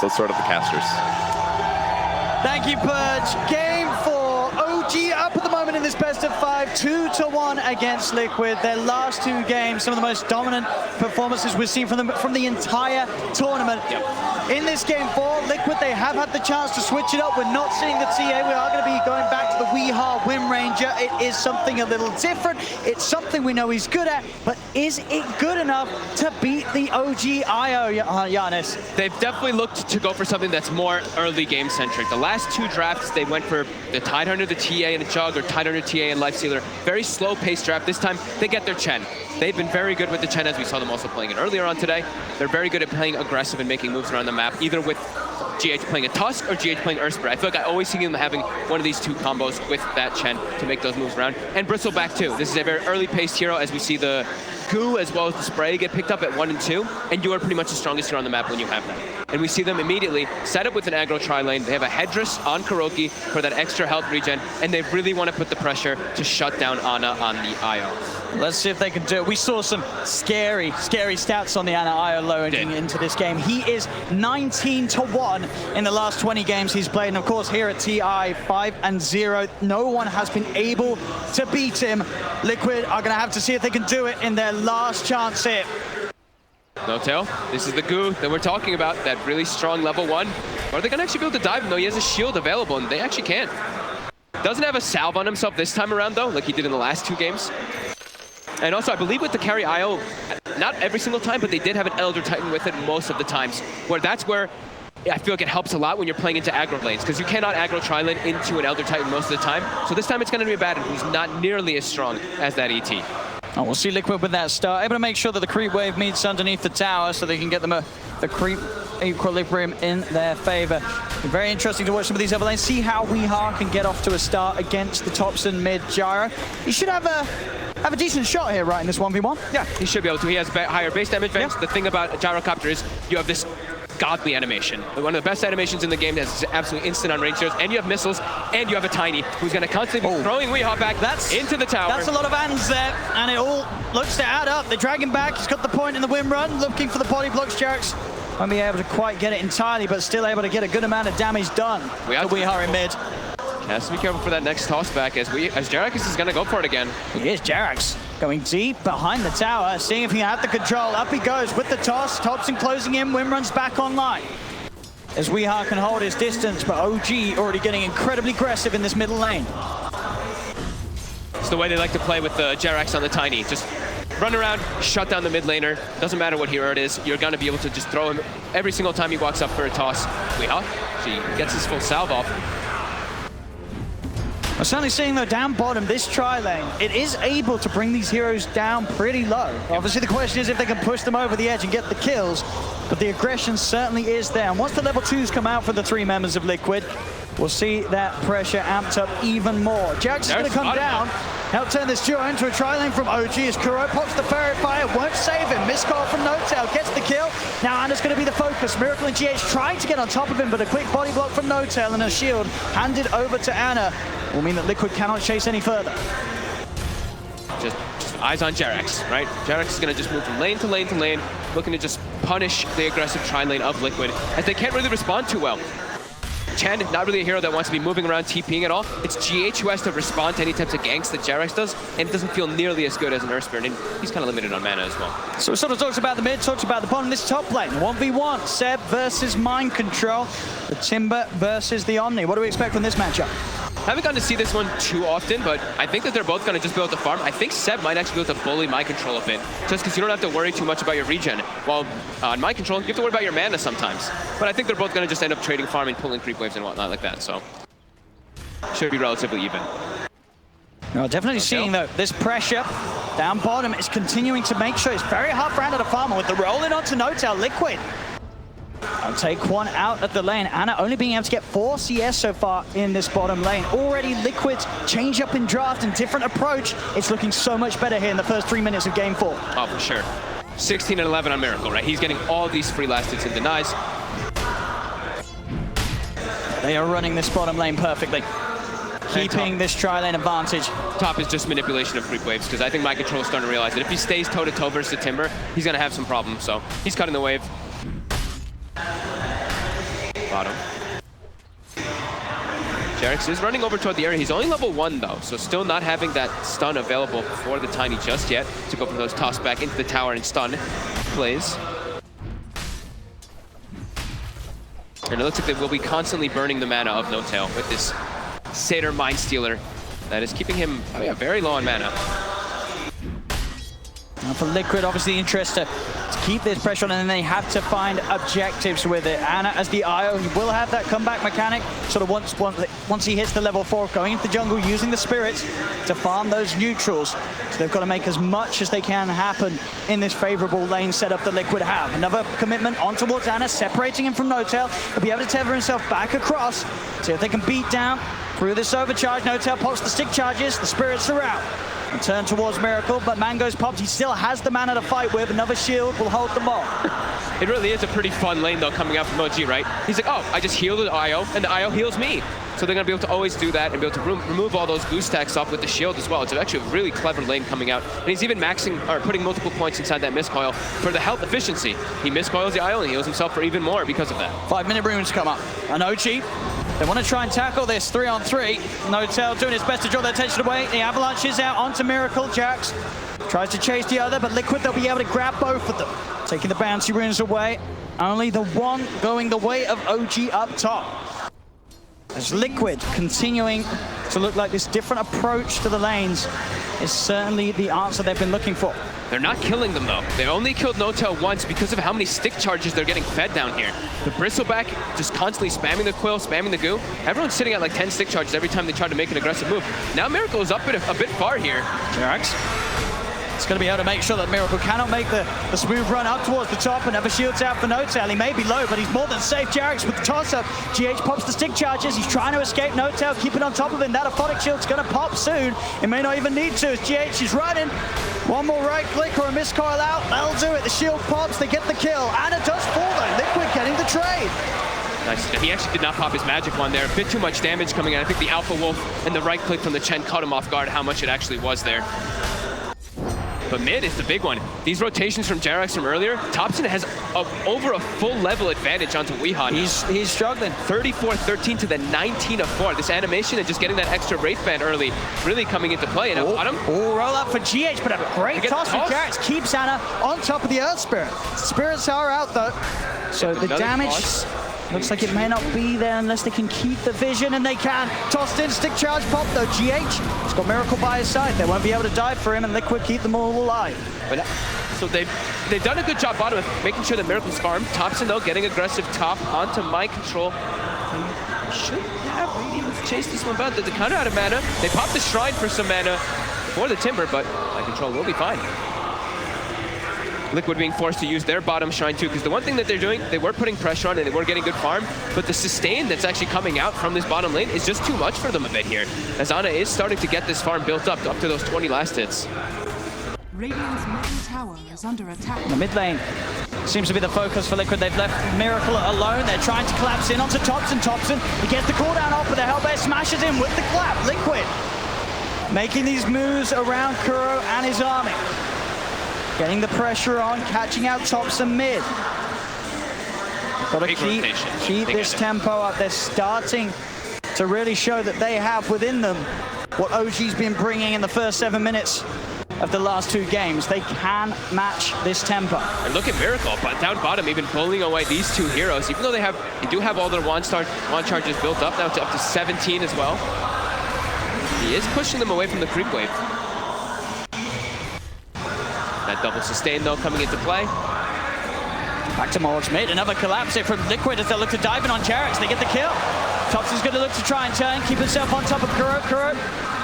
let's sort out the casters. Thank you, Purge. Game 4. OG up at the moment in this best of 5, 2-1 against Liquid. Their last 2 games, some of the most dominant performances we've seen from them from the entire tournament. Yep. In this game 4, Liquid, they have had the chance to switch it up. We're not seeing the TA. We are going to be going back to the Weehaw Wind Ranger. It is something a little different. It's something we know he's good at, but is it good enough to beat the OG IO, Giannis? They've definitely looked to go for something that's more early game centric. The last 2 drafts, they went for the TI9, the TA, and the Chug, or TI9, TA, and Lifestealer. Very slow paced draft. This time, they get their Chen. They've been very good with the Chen, as we saw them also playing it earlier on today. They're very good at playing aggressive and making moves around the map, either with GH playing a Tusk or GH playing Earthspray. I feel like I always see them having one of these 2 combos with that Chen to make those moves around. And Bristleback too. This is a very early paced hero, as we see the Goo as well as the Spray get picked up at 1 and 2, and you are pretty much the strongest hero on the map when you have that. And we see them immediately set up with an aggro tri-lane. They have a Headdress on Kuroki for that extra health regen, and they really want to put the pressure to shut down Ana on the IO. Let's see if they can do it. We saw some scary stats on the Ana IO loading into this game. He is 19-1 in the last 20 games he's played. And of course, here at TI, 5-0, no one has been able to beat him. Liquid are going to have to see if they can do it in their last chance here. No-tail, this is the Goo that we're talking about, that really strong level 1. Are they going to actually be able to dive him, though? He has a shield available, and they actually can't. Doesn't have a salve on himself this time around, though, like he did in the last 2 games. And also, I believe with the carry IO, not every single time, but they did have an Elder Titan with it most of the times, where that's where I feel like it helps a lot when you're playing into aggro lanes, because you cannot aggro tri-lane into an Elder Titan most of the time. So this time it's going to be a Batten who's not nearly as strong as that ET. Oh, we'll see Liquid with that start, able to make sure that the creep wave meets underneath the tower so they can get them the creep equilibrium in their favor. Very interesting to watch some of these other lanes, see how Weehaw can get off to a start against the Topson mid Gyro. He should have a decent shot here, right, in this 1v1? Yeah, he should be able to. He has higher base damage vents. Yeah. The thing about a Gyrocopter is you have this godly animation. One of the best animations in the game that's absolutely instant on range heroes, and you have missiles, and you have a Tiny who's going to constantly be throwing Weehaw back into the tower. That's a lot of ands there, and it all looks to add up. They drag him back. He's got the point in the win run, looking for the body blocks. Jarex won't be able to quite get it entirely, but still able to get a good amount of damage done to Weehaw in mid. Has to be careful for that next toss back as Jarex is going to go for it again. He is. Jarex going deep behind the tower, seeing if he can have the control. Up he goes with the toss. Topson closing in. Win runs back online. As Weehaw can hold his distance, but OG already getting incredibly aggressive in this middle lane. It's the way they like to play with the Jarex on the Tiny. Just run around, shut down the mid laner. Doesn't matter what hero it is. You're going to be able to just throw him every single time he walks up for a toss. Weehaw, she gets his full salve off. We're certainly seeing, though, down bottom, this tri-lane, it is able to bring these heroes down pretty low. Obviously, the question is if they can push them over the edge and get the kills, but the aggression certainly is there. And once the level 2s come out for the 3 members of Liquid, we'll see that pressure amped up even more. Jax is going to come down, help turn this duo into a tri-lane from OG as Kuro pops the Ferret Fire, won't save him. Miscall from No-Tail, gets the kill. Now Ana's going to be the focus. Miracle and GH trying to get on top of him, but a quick body block from No-Tail and a shield handed over to Ana will mean that Liquid cannot chase any further. Just eyes on Jarex, right? Jarex is going to just move from lane to lane to lane, looking to just punish the aggressive tri-lane of Liquid, as they can't really respond too well. Chen, not really a hero that wants to be moving around TPing at all. It's GH who has to respond to any types of ganks that Jarex does, and it doesn't feel nearly as good as an Earthspirit, and he's kind of limited on mana as well. So we sort of talked about the mid, talked about the bottom. This top lane, 1v1, Seb versus Mind Control, the Timber versus the Omni. What do we expect from this matchup? Haven't gotten to see this one too often, but I think that they're both going to just be able to farm. I think Seb might actually be able to bully Mind Control a bit, just because you don't have to worry too much about your regen. While on Mind Control, you have to worry about your mana sometimes. But I think they're both going to just end up trading, farming, pulling creep waves and whatnot like that, so should be relatively even. No, definitely seeing, though, this pressure down bottom is continuing to make sure it's very hard for Ana to farm. With the rolling onto No-Tail, Liquid I'll take one out of the lane. Ana only being able to get 4 CS so far in this bottom lane. Already Liquid's change up in draft and different approach. It's looking so much better here in the first 3 minutes of game 4. Oh, for sure. 16 and 11 on Miracle, right? He's getting all these free last hits and denies. They are running this bottom lane perfectly, keeping this tri-lane advantage. Top is just manipulation of creep waves, because I think Mind Control is starting to realize that if he stays toe-to-toe versus the Timber, he's going to have some problems, so he's cutting the wave. Bottom. Jarex is running over toward the area. He's only level 1 though, so still not having that stun available for the Tiny just yet to go for those toss back into the tower and stun plays. And it looks like they will be constantly burning the mana of No Tail with this Satyr Mind Stealer that is keeping him very low on mana. Now for Liquid, obviously the interest to keep this pressure on, and then they have to find objectives with it. Ana as the IO, he will have that comeback mechanic, sort of once he hits the level 4, going into the jungle, using the spirits to farm those neutrals. So they've got to make as much as they can happen in this favorable lane setup that Liquid have. Another commitment on towards Ana, separating him from No Tail. He'll be able to tether himself back across, see if they can beat down through this overcharge. No Tail pops the stick charges, the spirits are out. And turn towards Miracle, but Mango's popped. He still has the mana to fight with. Another shield will hold them off. It really is a pretty fun lane, though, coming out from OG, right? He's like, oh, I just healed the IO, and the IO heals me. So they're going to be able to always do that and be able to remove all those boost stacks off with the shield as well. It's actually a really clever lane coming out. And he's even maxing, or putting multiple points inside that miscoil for the health efficiency. He miscoils the IO and heals himself for even more because of that. 5-minute runes come up. And OG, they want to try and tackle this 3-on-3. No Tail doing his best to draw their attention away. The avalanche is out onto Miracle. Jax tries to chase the other, but Liquid, they'll be able to grab both of them. Taking the bouncy runes away. Only the one going the way of OG up top. As Liquid continuing to look like this different approach to the lanes is certainly the answer they've been looking for. They're not killing them though. They only killed No Tail once because of how many stick charges they're getting fed down here. The Bristleback just constantly spamming the Quill, spamming the Goo. Everyone's sitting at like 10 stick charges every time they try to make an aggressive move. Now Miracle is up a bit far here. Jarex. It's going to be able to make sure that Miracle cannot make the smooth run up towards the top, and never shields out for No Tail. He may be low, but he's more than safe. Jarex with the toss-up. GH pops the stick charges. He's trying to escape No Tail, keeping on top of him. That aphotic shield's going to pop soon. It may not even need to as GH is running. One more right click or a miscoil out. That'll do it. The shield pops. They get the kill. And it does fall though. Liquid getting the trade. Nice. He actually did not pop his magic one there. A bit too much damage coming in. I think the Alpha Wolf and the right click from the Chen caught him off guard how much it actually was there. But mid is the big one. These rotations from Jarex from earlier, Thompson has over a full level advantage onto Weehaw. He's struggling. 34-13 to the 19-4. This animation and just getting that extra Wraith Band early really coming into play. And bottom. Oh, roll up for GH, but a great toss from Jarex. Keeps Ana on top of the Earth Spirit. Spirits are out though. So the damage looks like it may not be there unless they can keep the vision, and they can. Tossed in, stick charge pop though. GH has got Miracle by his side. They won't be able to dive for him, and Liquid keep them all alive. But, so they've done a good job bottom of making sure that Miracle's farmed. Thompson though getting aggressive top onto Mind Control. They should have Radiant chase this one back. The counter out of mana. They popped the Shrine for some mana for the Timber, but Mind Control will be fine. Liquid being forced to use their bottom shrine too, because the one thing that they're doing, they were putting pressure on and they were getting good farm, but the sustain that's actually coming out from this bottom lane is just too much for them a bit here, as Ana is starting to get this farm built up to those 20 last hits. Radiant's middle tower is under attack. The mid lane seems to be the focus for Liquid. They've left Miracle alone. They're trying to collapse in onto Thompson. He gets the cooldown off, but the Hellbear smashes in with the clap. Liquid making these moves around Kuro and his army. Getting the pressure on, catching out Thompson mid. Got to keep this tempo up. They're starting to really show that they have within them what OG's been bringing in the first 7 minutes of the last 2 games. They can match this tempo. And look at Miracle, but down bottom, even pulling away these 2 heroes, even though they do have all their wand charges built up now to up to 17 as well. He is pushing them away from the creep wave. That double sustain though coming into play. Back to Morgs mid, another collapse here from Liquid as they look to dive in on Jarex. They get the kill. Thompson's going to look to try and turn, keep himself on top of Kuro.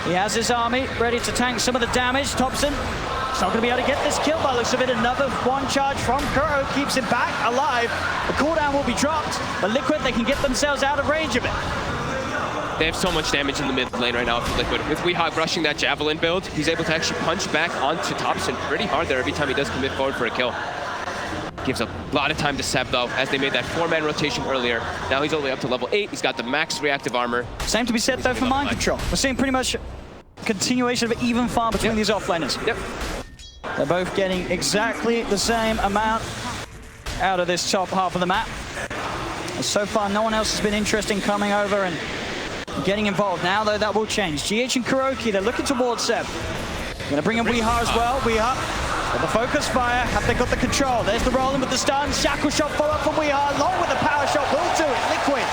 He has his army ready to tank some of the damage. Thompson is not going to be able to get this kill by the looks of it. Another one charge from Kuro keeps him back alive. The cooldown will be dropped, but Liquid, they can get themselves out of range of it. They have so much damage in the mid lane right now for Liquid. With Weehawk rushing that Javelin build, he's able to actually punch back onto Thompson pretty hard there every time he does commit forward for a kill. Gives a lot of time to Seb though, as they made that 4-man rotation earlier. Now he's only up to level 8. He's got the max reactive armor. Same to be said though for Mind Control. We're seeing pretty much continuation of even farm between these offlaners. Yep. They're both getting exactly the same amount out of this top half of the map. So far, no one else has been interested in coming over and getting involved. Now, though, that will change. GH and Kuroki, they're looking towards Seb. Going to bring in Weeha as well. Weeha, got the focus fire. Have they got the control? There's the rolling with the stun. Shackle shot follow up from Weeha, along with the power shot. Will do it. Liquid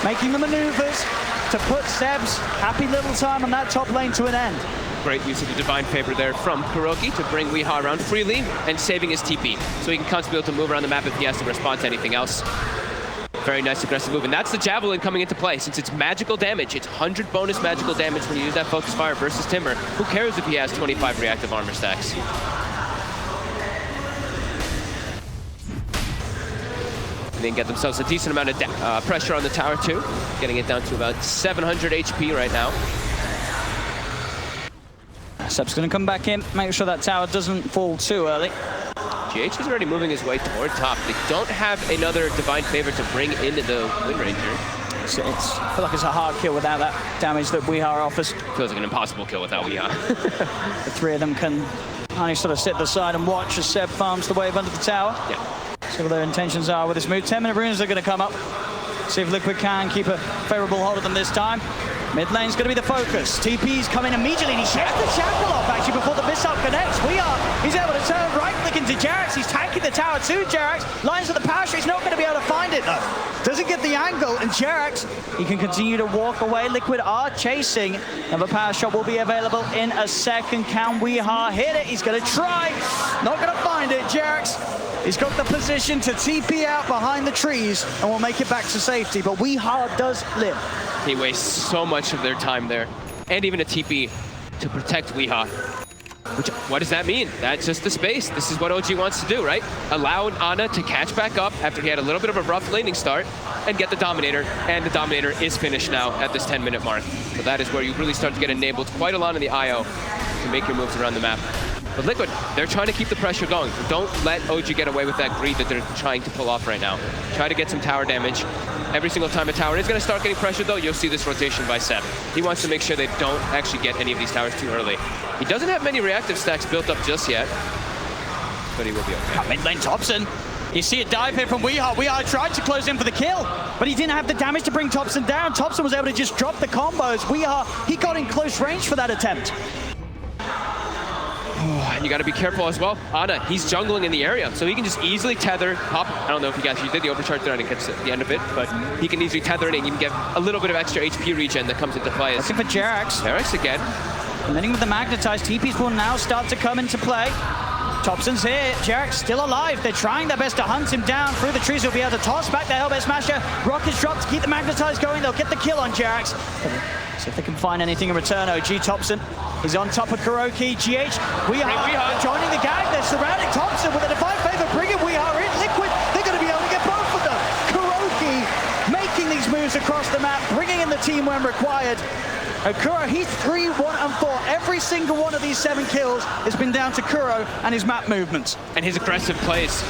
making the maneuvers to put Seb's happy little time on that top lane to an end. Great use of the Divine Favor there from Kuroki to bring Weeha around freely and saving his TP. So he can constantly be able to move around the map if he has to respond to anything else. Very nice aggressive move, and that's the Javelin coming into play. Since it's magical damage, it's 100 bonus magical damage when you use that Focus Fire versus Timber. Who cares if he has 25 reactive armor stacks? And then get themselves a decent amount of pressure on the tower too, getting it down to about 700 HP right now. Seb's going to come back in, make sure that tower doesn't fall too early. GH is already moving his way toward top. They don't have another Divine Favor to bring into the Wind Ranger. I feel like it's a hard kill without that damage that Weeha offers. Feels like an impossible kill without Weeha. The three of them can only sort of sit aside and watch as Seb farms the wave under the tower. Yeah. See what their intentions are with this move. 10-minute runes are going to come up. See if Liquid can keep a favorable hold of them this time. Mid lane's going to be the focus. TP's coming immediately, and he shares the shackle off actually before the missile connects. He's able to turn right click into Jerax. He's tanking the tower too, Jerax. Lines with the power shot. He's not going to be able to find it though. Doesn't get the angle, and Jerax, he can continue to walk away. Liquid are chasing, and the power shot will be available in a second. Can Weeha hit it? He's going to try. Not going to find it. Jerax, he's got the position to TP out behind the trees and will make it back to safety, but Weeha does live. He wastes so much of their time there, and even a TP to protect Weeha. What does that mean? That's just the space. This is what OG wants to do, right? Allow Ana to catch back up after he had a little bit of a rough laning start and get the Dominator, and the Dominator is finished now at this 10-minute mark. So that is where you really start to get enabled quite a lot in the IO to make your moves around the map. But Liquid, they're trying to keep the pressure going. Don't let OG get away with that greed that they're trying to pull off right now. Try to get some tower damage. Every single time a tower is going to start getting pressure, though, you'll see this rotation by Seb. He wants to make sure they don't actually get any of these towers too early. He doesn't have many reactive stacks built up just yet, but he will be okay. Mid lane Thompson. You see a dive here from Weeha. Weeha tried to close in for the kill, but he didn't have the damage to bring Thompson down. Thompson was able to just drop the combos. Weeha, he got in close range for that attempt. And you got to be careful as well. Ana, he's jungling in the area, so he can just easily tether, hop. I don't know if he actually did the overcharge there, I didn't catch the end of it, but he can easily tether it and even get a little bit of extra HP regen that comes into play. Looking for Jerax. Jerax again. Landing with the magnetized. TPs will now start to come into play. Thompson's here. Jerax still alive. They're trying their best to hunt him down through the trees. He'll be able to toss back the Hellbear Smasher. Rockets dropped to keep the magnetized going. They'll get the kill on Jerax. See if they can find anything in return. OG Thompson. He's on top of Kuroki. GH, Weeha joining the gang. They're surrounding Thompson with a Divine Favor, bringing Weeha in. Liquid, they're going to be able to get both of them. Kuroki making these moves across the map, bringing in the team when required. Kuro, he's 3, 1, and 4. Every single one of these 7 kills has been down to Kuro and his map movements. And his aggressive plays.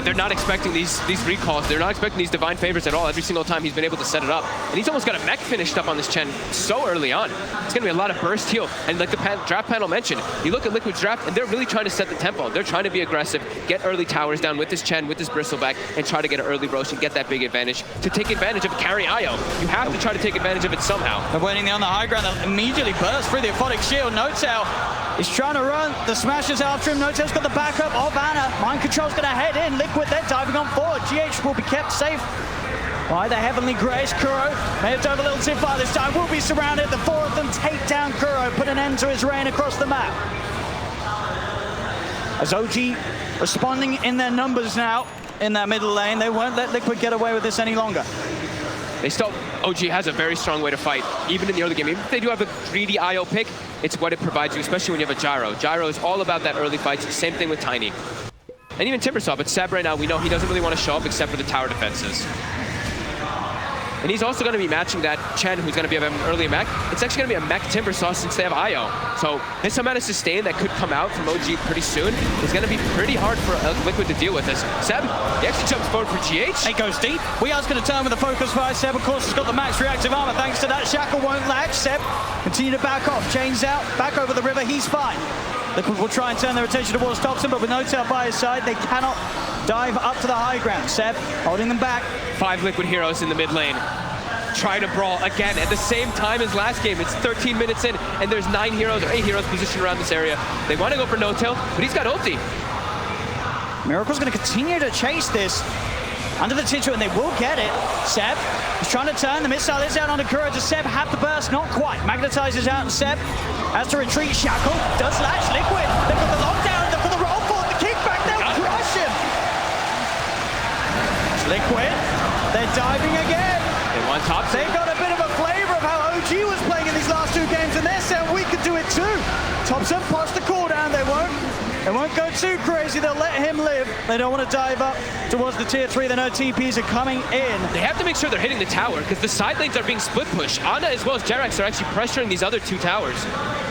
They're not expecting these recalls. They're not expecting these Divine Favors at all. Every single time he's been able to set it up. And he's almost got a mech finished up on this Chen so early on. It's going to be a lot of burst heal. And like the draft panel mentioned, you look at Liquid's draft, and they're really trying to set the tempo. They're trying to be aggressive, get early towers down with this Chen, with this Bristleback, and try to get an early roast and get that big advantage. To take advantage of carry IO, you have to try to take advantage of it somehow. They're waiting there on the high ground. They'll immediately burst through the Aphotic Shield. No-Tail is trying to run. The Smasher's after him. No-Tail's got the backup of Ana. Mind Control's going to head in. Liquid, they're diving on forward. GH will be kept safe by the Heavenly Grace. Kuro may have dove a little too far this time. Will be surrounded. The 4 of them take down Kuro, put an end to his reign across the map. As OG responding in their numbers now in that middle lane, they won't let Liquid get away with this any longer. OG has a very strong way to fight, even in the early game. Even if they do have a greedy IO pick, it's what it provides you, especially when you have a Gyro. Gyro is all about that early fights. Same thing with Tiny. And even Timbersaw, but Seb right now, we know he doesn't really want to show up except for the tower defenses. And he's also going to be matching that Chen, who's going to be an early mech. It's actually going to be a mech Timbersaw since they have IO. So this amount of sustain that could come out from OG pretty soon is going to be pretty hard for Liquid to deal with this. Seb, he actually jumps forward for GH. He goes deep. Weeha's going to turn with the focus fire. Seb, of course, has got the max reactive armor. Thanks to that, Shackle won't latch. Seb, continue to back off. Chains out, back over the river. He's fine. Liquid will try and turn their attention towards Thompson, but with no tail by his side, they cannot dive up to the high ground. Seb holding them back. 5 Liquid heroes in the mid lane. Trying to brawl again at the same time as last game. It's 13 minutes in, and there's 9 heroes or 8 heroes positioned around this area. They want to go for no tail, but he's got ulti. Miracle's going to continue to chase this under the Titu, and they will get it. Seb is trying to turn. The missile is out onto Kuro. Does Seb have the burst? Not quite. Magnetizes out, and Seb has to retreat. Shackle does latch. Liquid. They've got the lockdown for the roll forward. The kickback. They'll crush him. Liquid. They're diving again. They want Thompson. They got a bit of a flavor of how OG was playing in these last 2 games, and they're saying we could do it too. Thompson pops the cooldown. They won't go too crazy. They'll let him live. They don't want to dive up towards the tier 3. They know TPs are coming in. They have to make sure they're hitting the tower because the side lanes are being split push. Ana as well as Jerax are actually pressuring these other 2 towers.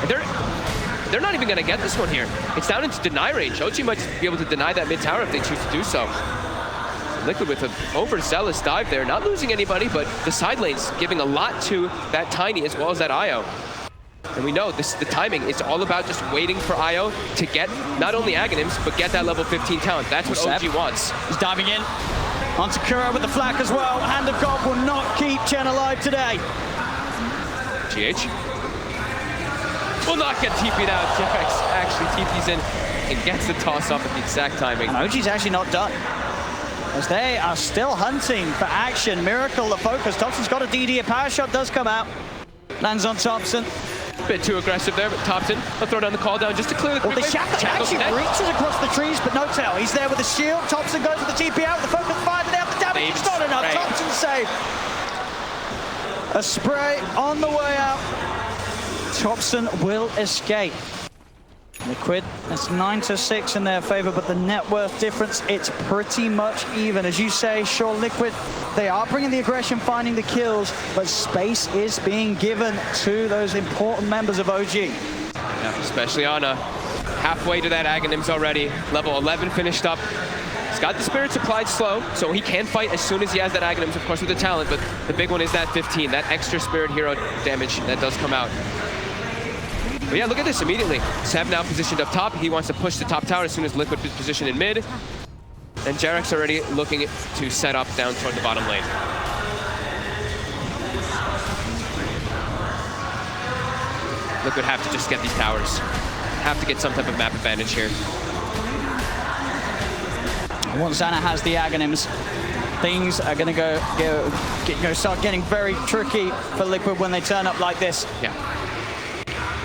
And they're not even going to get this one here. It's down into deny range. OG might be able to deny that mid tower if they choose to do so. Liquid with an overzealous dive there, not losing anybody, but the side lanes giving a lot to that Tiny as well as that Io. And we know the timing is all about just waiting for Io to get not only Aghanims, but get that level 15 talent. That's what OG wants. He's diving in onto Kuro with the flak as well. Hand of God will not keep Chen alive today. GH will not get TP'd out. Jerax actually TP's in and gets the toss up at the exact timing. And OG's actually not done, as they are still hunting for action. Miracle the focus. Thompson's got a DD. A power shot does come out. Lands on Thompson. Bit too aggressive there, but Thompson will throw down the call down just to clear the Well, the Shackle actually reaches across the trees, but no tail. He's there with the shield. Thompson goes with the TP out. The focus fire to the damage. It's not enough. Right. Thompson saved. A spray on the way out. Thompson will escape. Liquid, that's 9-6 in their favor, but the net worth difference, it's pretty much even. As you say, sure, Liquid, they are bringing the aggression, finding the kills, but space is being given to those important members of OG. Yeah, especially Ana. Halfway to that Aghanims already. Level 11 finished up. He's got the Spirit supplied slow, so he can fight as soon as he has that Aghanims, of course, with the talent, but the big one is that 15, that extra Spirit hero damage that does come out. But yeah, look at this immediately. Seb now positioned up top. He wants to push the top tower as soon as Liquid is positioned in mid. And Jerax already looking to set up down toward the bottom lane. Liquid have to just get these towers. Have to get some type of map advantage here. Once Xana has the Aghanims, things are going to start getting very tricky for Liquid when they turn up like this. Yeah.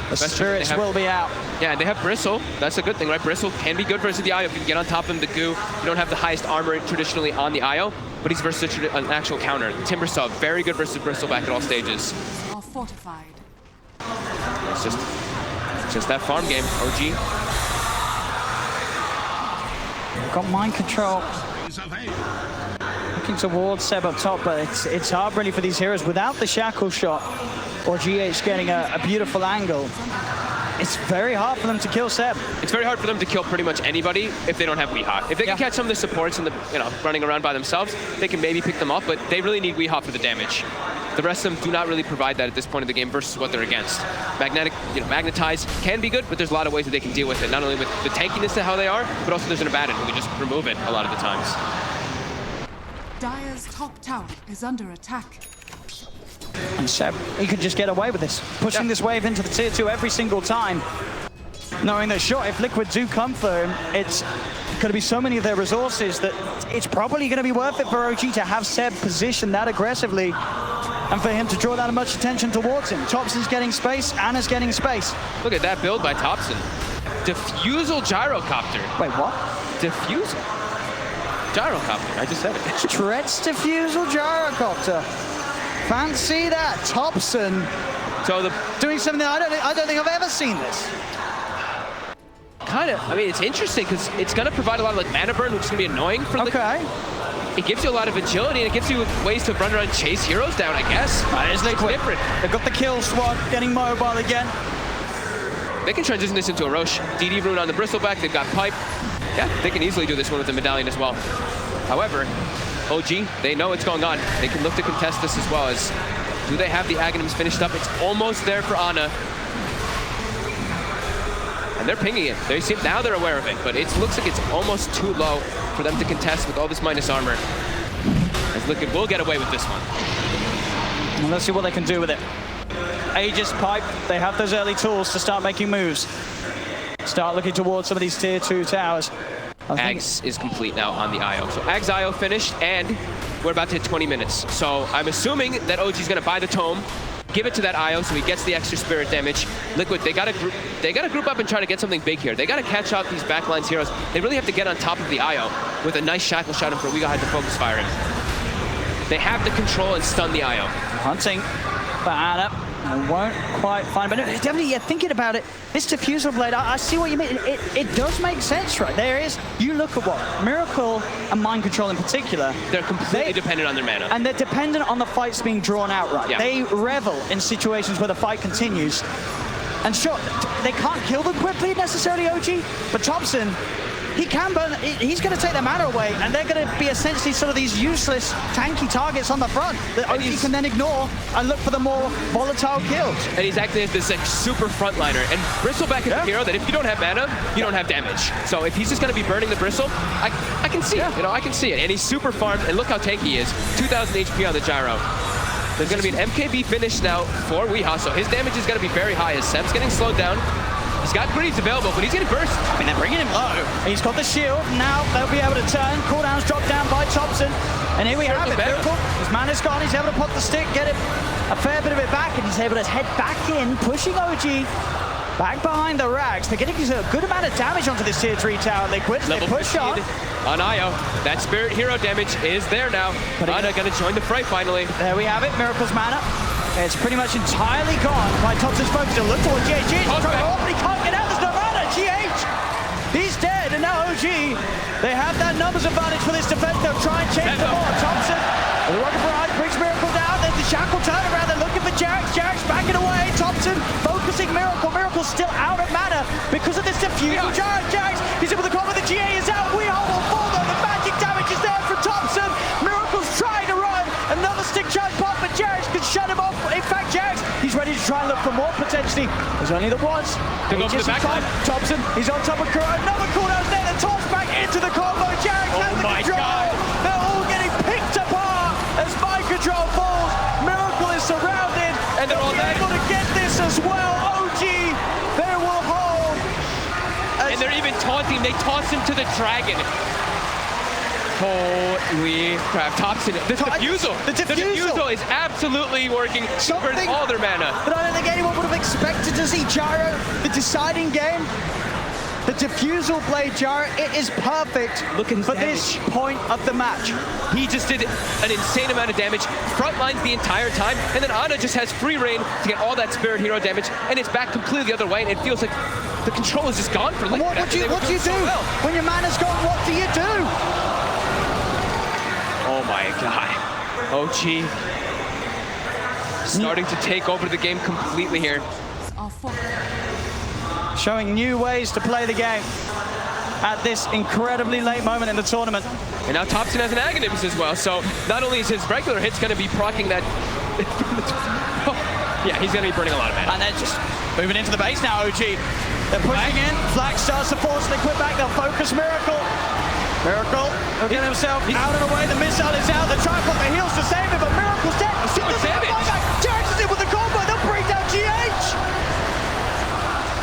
The spirits will be out. Yeah, they have Bristle. That's a good thing, right? Bristle can be good versus the Io. If you can get on top of him, the goo, you don't have the highest armor traditionally on the Io, but he's versus an actual counter. Timbersaw, very good versus Bristle back at all stages. Are fortified. It's just that farm game, OG. Got mind control. Looking towards Seb up top, but it's hard really for these heroes without the shackle shot or GH getting a beautiful angle. It's very hard for them to kill Seb. It's very hard for them to kill pretty much anybody if they don't have Weehawk. If they can catch some of the supports and running around by themselves, they can maybe pick them off, but they really need Weehawk for the damage. The rest of them do not really provide that at this point in the game versus what they're against. Magnetize can be good, but there's a lot of ways that they can deal with it. Not only with the tankiness to how they are, but also there's an Abaddon who can just remove it a lot of the times. Dire's top tower is under attack. And Seb, he could just get away with this, pushing this wave into the tier 2 every single time, knowing that sure, if Liquid do come for him, it's going to be so many of their resources that it's probably going to be worth it for OG to have Seb positioned that aggressively and for him to draw that much attention towards him. Thompson's getting space, Anna's getting space. Look at that build by Thompson. Diffusal Gyrocopter. Wait, what? Diffusal? Gyrocopter, I just said it. Stretch Diffusal Gyrocopter. Fancy that, Thompson. So doing something that I don't think I've ever seen this. Kind of. I mean, it's interesting because it's going to provide a lot of mana burn, which is going to be annoying for Okay. It gives you a lot of agility and it gives you ways to run around and chase heroes down, I guess. It's different. They've got the kill squad getting mobile again. They can transition this into a Roche. DD rune on the Bristleback. They've got Pipe. Yeah, they can easily do this one with the Medallion as well. However, OG, they know what's going on. They can look to contest this as well. As do they have the Aghanims finished up? It's almost there for Ana. And they're pinging it. They seem, now they're aware of it, but it looks like it's almost too low for them to contest with all this minus armor. As Liquid will get away with this one. Well, let's see what they can do with it. Aegis pipe, they have those early tools to start making moves. Start looking towards some of these tier 2 towers. Ags is complete now on the IO. So Ags IO finished, and we're about to hit 20 minutes. So I'm assuming that OG's gonna buy the tome, give it to that IO so he gets the extra spirit damage. Liquid, they gotta group up and try to get something big here. They gotta catch out these backlines heroes. They really have to get on top of the IO with a nice shackle shot in for Wiga had to focus fire him. They have to control and stun the IO. Hunting for Ana. I won't quite find, but definitely, yeah, thinking about it, this diffusal blade, I see what you mean. It does make sense, right? There is, you look at what, Miracle and Mind Control in particular. They're completely dependent on their mana. And they're dependent on the fights being drawn out, right? Yeah. They revel in situations where the fight continues. And sure, they can't kill them quickly necessarily, OG, but Thompson, he can burn, he's going to take their mana away, and they're going to be essentially sort of these useless, tanky targets on the front that OG can then ignore and look for the more volatile kills. And he's acting as this like super frontliner. And Bristleback is a hero that if you don't have mana, you don't have damage. So if he's just going to be burning the Bristle, I can see it. You know, I can see it. And he's super farmed, and look how tanky he is. 2,000 HP on the gyro. There's going to be an MKB finish now for Weehaw, so his damage is going to be very high as Seb's getting slowed down. He's got greaves available, but he's getting burst. I mean, they're bringing him low. He's got the shield. Now they'll be able to turn. Cooldowns dropped down by Thompson. And here we have it. Miracle. His mana's gone. He's able to pop the stick, get it a fair bit of it back, and he's able to head back in, pushing OG back behind the racks. They're getting a good amount of damage onto this tier 3 tower. Liquid. They push up. On IO. That spirit hero damage is there now. Ana going to join the fray finally. There we have it. Miracle's mana. It's pretty much entirely gone by Thompson's focus to look for GH. But he can't get out. There's no mana. GH, he's dead. And now OG, they have that numbers advantage for this defense. They'll try and change the board. Thompson, the rocket barrage brings Miracle down. There's the shackle turnaround. They're looking for Jax. Jax backing away. Thompson focusing Miracle. Miracle's still out of mana because of this diffusal. Jax, he's able to cover. The GA is out. We all will fall though. The magic damage is there from Thompson. Miracle's trying to run. Another stick charge pop, but Jax can shut him off. In fact, Jax, he's ready to try and look for more potentially. There's only the once. To go for the back line. Thompson, he's on top of Kuro. Another cooldown there. The toss back into the combo. Jax has the control. God. They're all getting picked apart as Mind Control falls. Miracle is surrounded. And they're all able to get this as well. OG, they will hold. And they're even taunting. They toss him to the dragon. Holy crap, Thompson, the diffusal is absolutely working to burn all their mana. But I don't think anyone would have expected to see Gyro, the deciding game. The diffusal blade Gyro, it is perfect for this point of the match. He just did an insane amount of damage, front lines the entire time, and then Ana just has free reign to get all that spirit hero damage, and it's back completely the other way, and it feels like the control is just gone for Liquid. What do you do? When your mana's gone, what do you do? Oh my god. OG starting to take over the game completely here. Showing new ways to play the game at this incredibly late moment in the tournament. And now Thompson has an Aghanim's as well, so not only is his regular hits going to be proccing that... yeah, he's going to be burning a lot of mana. And they're just moving into the base now, OG. They're pushing in. Flag starts to force Liquid back. They'll focus Miracle. Miracle will get himself out of the way. The missile is out. They're trying to put the heals to save him, but Miracle's dead. So much damage. Jax is in with the combo. They'll bring down GH.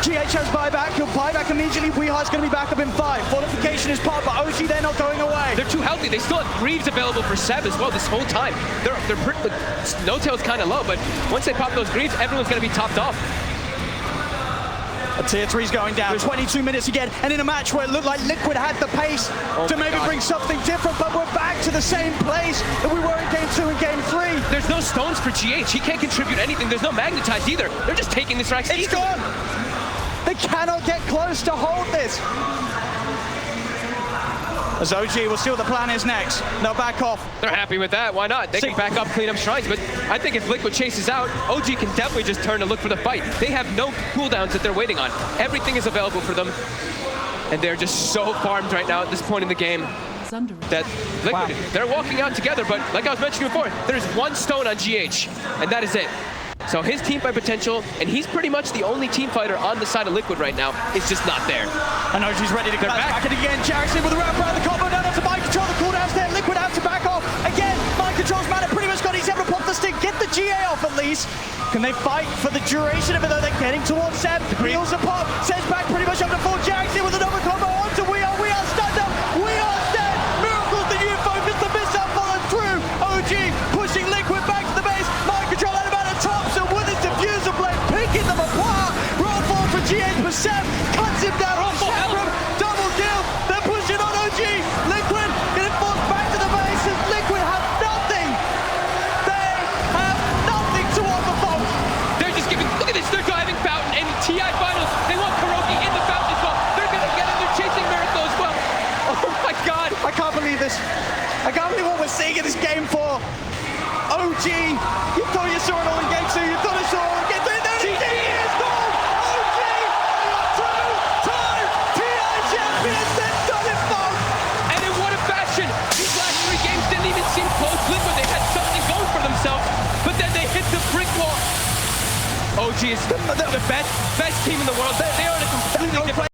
GH has buyback. He'll buy back immediately. Weehaw's going to be back up in 5. Fortification is part, but OG, they're not going away. They're too healthy. They still have Greaves available for Seb as well this whole time. No Tail's kind of low, but once they pop those Greaves, everyone's going to be topped off. A tier 3's going down. 22 minutes again, and in a match where it looked like Liquid had the pace to maybe bring something different, but we're back to the same place that we were in Game 2 and Game 3. There's no stones for GH. He can't contribute anything. There's no magnetize either. They're just taking this rack. It's gone. They cannot get close to hold this. As OG, we'll see what the plan is next. They'll back off. They're happy with that. Why not? They can back up, clean up shrines. But I think if Liquid chases out, OG can definitely just turn to look for the fight. They have no cooldowns that they're waiting on. Everything is available for them. And they're just so farmed right now at this point in the game that Liquid, they're walking out together. But like I was mentioning before, there's one stone on GH, and that is it. So his team fight potential, and he's pretty much the only team fighter on the side of Liquid right now, is just not there. I know she's ready to come back. And again, Jackson with the wrap around the combo down onto Mind Control. The cooldown's there. Liquid out to back off. Again, Mind Control's man pretty much got. He's able to pop the stick, get the GA off at least. Can they fight for the duration of it though? They're getting towards Seb. Wheels a pop. Seb's back pretty much up to full. Jackson with another combo onto We Are. We Are stunned up. We Are dead. Miracles the new focus. The missile followed through. OG pushing Liquid back to the base. Mind Control out about the top. So with his diffuser blade picking them apart. Roll fall for GA for Seb. Cuts him down. Double kill. They're pushing on OG. Liquid getting forced back to the base as Liquid have nothing. They have nothing to offer folks. They're just giving, look at this, they're driving Fountain and TI finals. They want Kuroki in the Fountain as well. They're gonna get it, they're chasing Miracle as well. Oh my God. I can't believe this. I can't believe what we're seeing in this game 4. OG, you thought you saw it all in game 2. You thought you saw it all in game 3. There it is. Goal. OG, two-time TI champions. They've done it, folks. And in what a fashion. These last 3 games didn't even seem close. Liquid, they had something going for themselves, but then they hit the brick wall. OG is the best team in the world. They are in a completely different